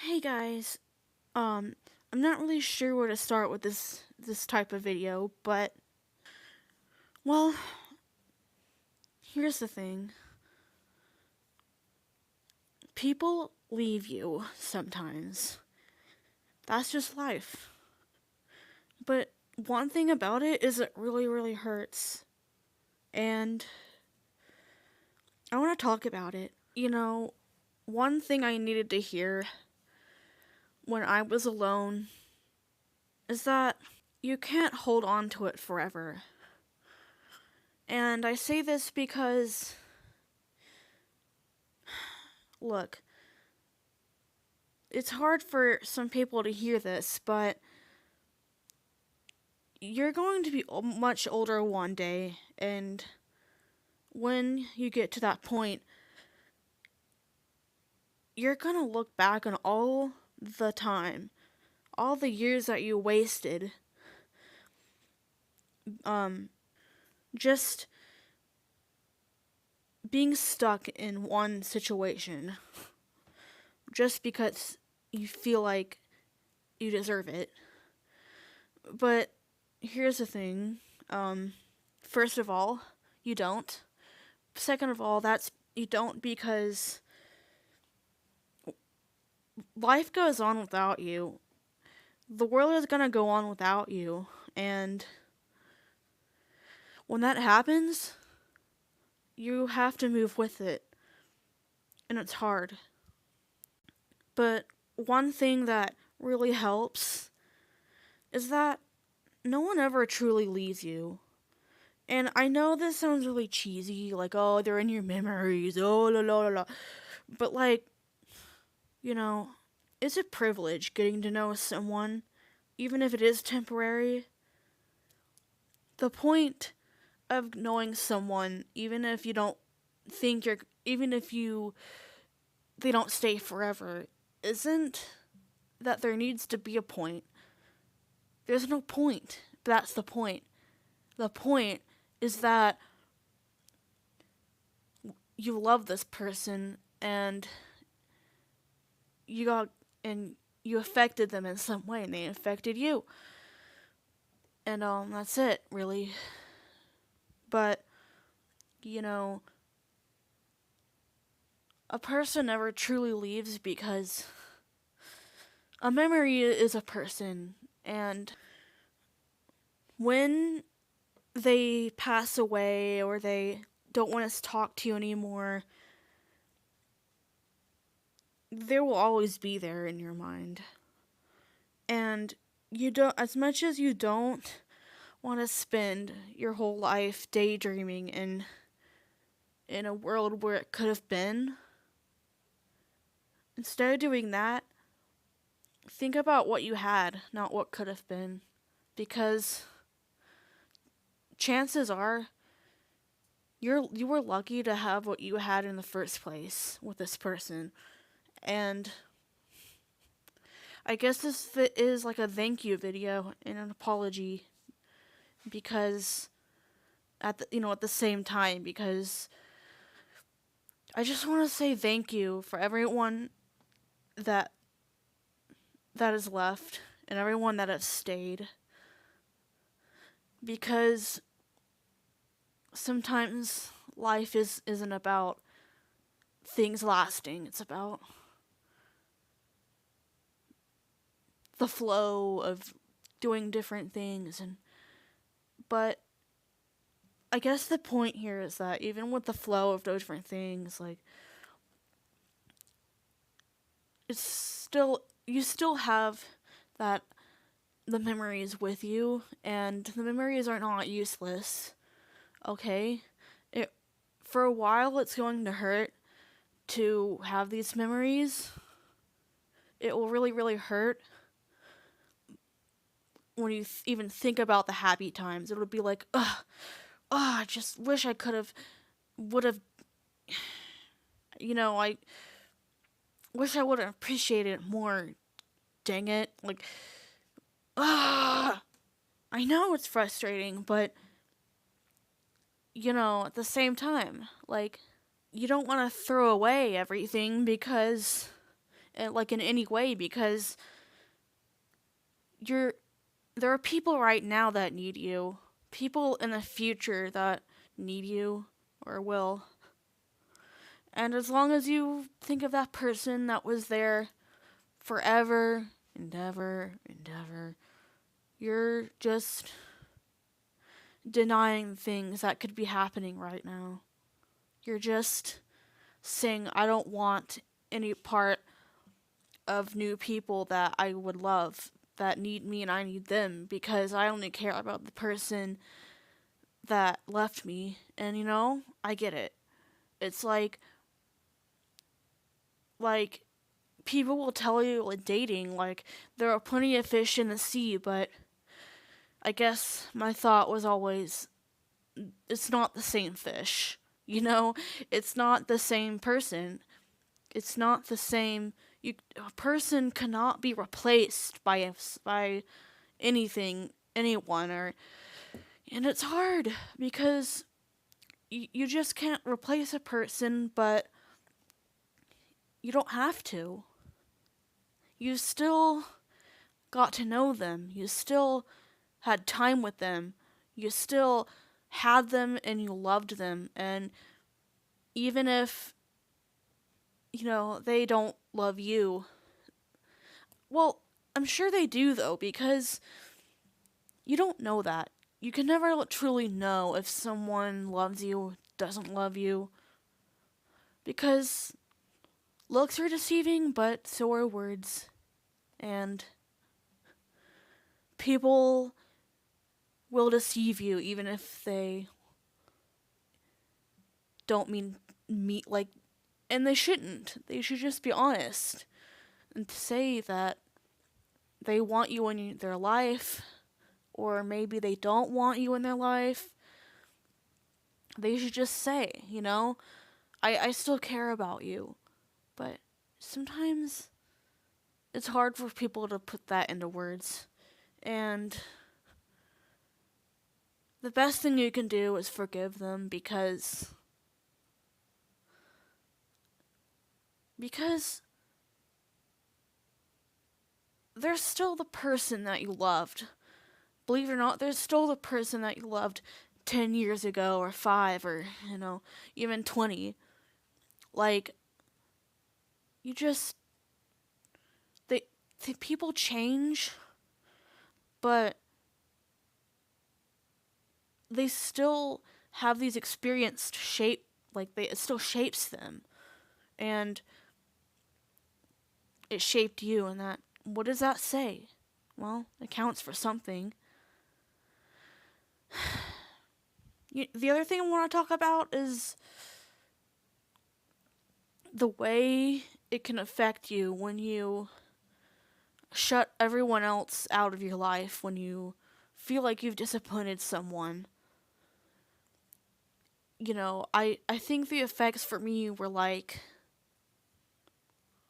Hey guys, I'm not really sure where to start with this type of video, but well, here's the thing. People leave you sometimes. That's just life. But one thing about it is it really hurts. And I want to talk about it. One thing I needed to hear when I was alone is that you can't hold on to it forever. And I say this because look, it's hard for some people to hear this, but you're going to be much older one day, and when you get to that point, you're going to look back on all the time, all the years that you wasted, um, just being stuck in one situation, just because you feel like you deserve it. But here's the thing. First of all, you don't. Second of all, you don't because life goes on without you. The world is gonna go on without you. And when that happens, you have to move with it. And it's hard. But one thing that really helps is that no one ever truly leaves you. And I know this sounds really cheesy, like, oh, they're in your memories, oh, la la la la. But, like, you know, it's a privilege getting to know someone, even if it is temporary. The point of knowing someone, even if you don't think you're, even if you, they don't stay forever, isn't that there needs to be a point. There's no point. That's the point. The point is that you love this person and you got and you affected them in some way and they affected you. And that's it, really. But you know, a person never truly leaves because a memory is a person, and when they pass away or they don't want to talk to you anymore, they will always be there in your mind. And you don't, as much as you don't want to spend your whole life daydreaming in a world where it could have been, instead of doing that, think about what you had, not what could have been. Because chances are you were lucky to have what you had in the first place with this person. And I guess this is like a thank you video and an apology, because at the same time, because I just want to say thank you for everyone that that has left and everyone that has stayed, because sometimes life isn't about things lasting. It's about the flow of doing different things. And but I guess the point here is that even with the flow of those different things, like, it's still, you still have that, the memories with you, and the memories are not useless. Okay, it for a while it's going to hurt to have these memories. It will really hurt when you even think about the happy times. It'll be like, ugh, I just wish I would have, I wish I would have appreciated it more. Dang it. Like, I know it's frustrating, but, at the same time, like, you don't want to throw away everything because like in any way, because you're there are people right now that need you, people in the future that need you or will. And as long as you think of that person that was there forever and ever and ever, you're just denying things that could be happening right now. You're just saying, I don't want any part of new people that I would love that need me and I need them, because I only care about the person that left me. And I get it. It's like people will tell you, like, dating, like, there are plenty of fish in the sea, but I guess my thought was always, it's not the same fish. It's not the same person. It's not the same. A person cannot be replaced by anything, anyone, and it's hard because you just can't replace a person, but you don't have to. You still got to know them. You still had time with them. You still had them and you loved them. And even if, they don't love you, well, I'm sure they do, though, because you don't know that. You can never truly know if someone loves you, doesn't love you, because looks are deceiving, but so are words. And people will deceive you even if they don't mean like, and they shouldn't. They should just be honest and say that they want you in their life, or maybe they don't want you in their life. They should just say, I still care about you. But sometimes it's hard for people to put that into words. And the best thing you can do is forgive them, because they're still the person that you loved. Believe it or not, they're still the person that you loved 10 years ago, or 5, or, even 20. Like, you just, people change, but they still have these experienced shape, like, it still shapes them. And it shaped you, and what does that say? Well, it counts for something. The other thing I want to talk about is the way it can affect you when you shut everyone else out of your life, when you feel like you've disappointed someone. I think the effects for me were like,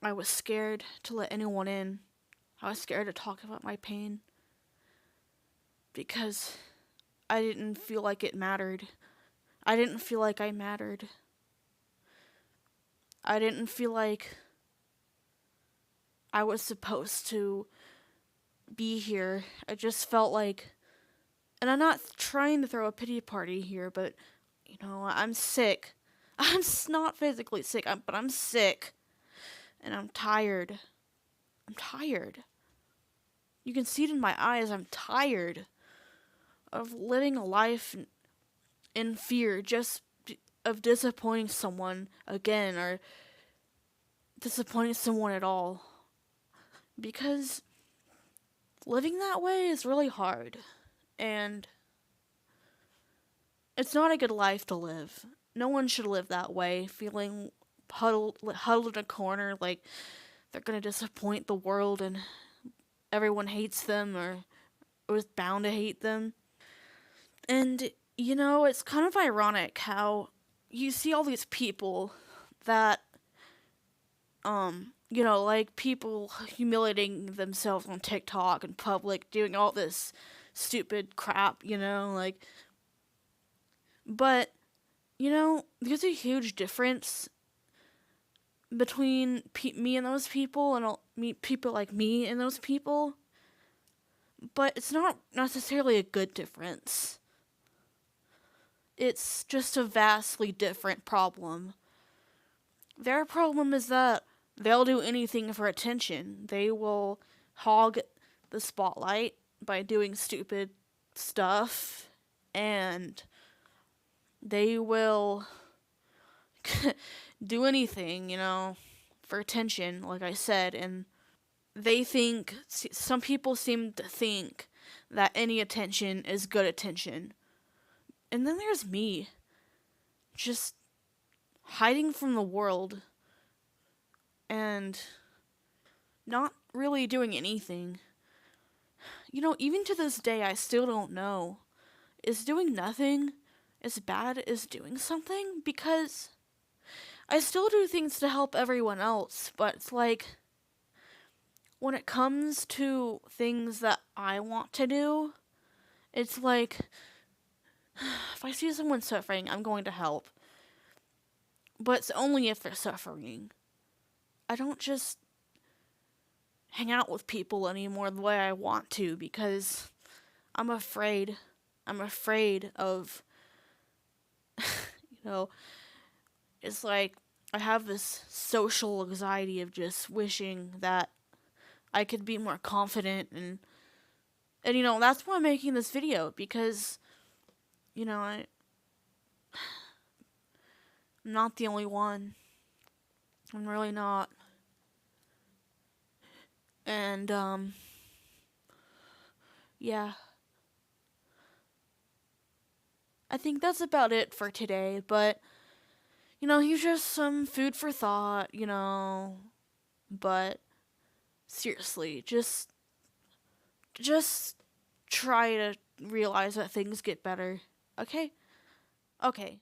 I was scared to let anyone in. I was scared to talk about my pain, because I didn't feel like it mattered. I didn't feel like I mattered. I didn't feel like I was supposed to be here. I just felt like, and I'm not trying to throw a pity party here, but, I'm sick. I'm not physically sick, but I'm sick. And I'm tired. I'm tired. You can see it in my eyes. I'm tired of living a life in fear, just of disappointing someone again, or disappointing someone at all. Because living that way is really hard. And it's not a good life to live. No one should live that way, feeling huddled in a corner, like they're going to disappoint the world and everyone hates them, or was bound to hate them. And, it's kind of ironic how you see all these people that, like people humiliating themselves on TikTok in public, doing all this stupid crap, like, but, there's a huge difference between me and those people, and I'll meet people like me and those people, but it's not necessarily a good difference. It's just a vastly different problem. Their problem is that they'll do anything for attention. They will hog the spotlight by doing stupid stuff, and they will do anything, for attention, like I said, and some people seem to think that any attention is good attention. And then there's me, just hiding from the world and not really doing anything. Even to this day, I still don't know. Is doing nothing as bad as doing something? Because I still do things to help everyone else, but it's like, when it comes to things that I want to do, it's like, if I see someone suffering, I'm going to help. But it's only if they're suffering. I don't just hang out with people anymore the way I want to, because I'm afraid. I'm afraid of, it's like I have this social anxiety of just wishing that I could be more confident, and that's why I'm making this video, because I'm not the only one. I'm really not. And yeah. I think that's about it for today, but here's just some food for thought, but seriously, just try to realize that things get better. Okay? Okay.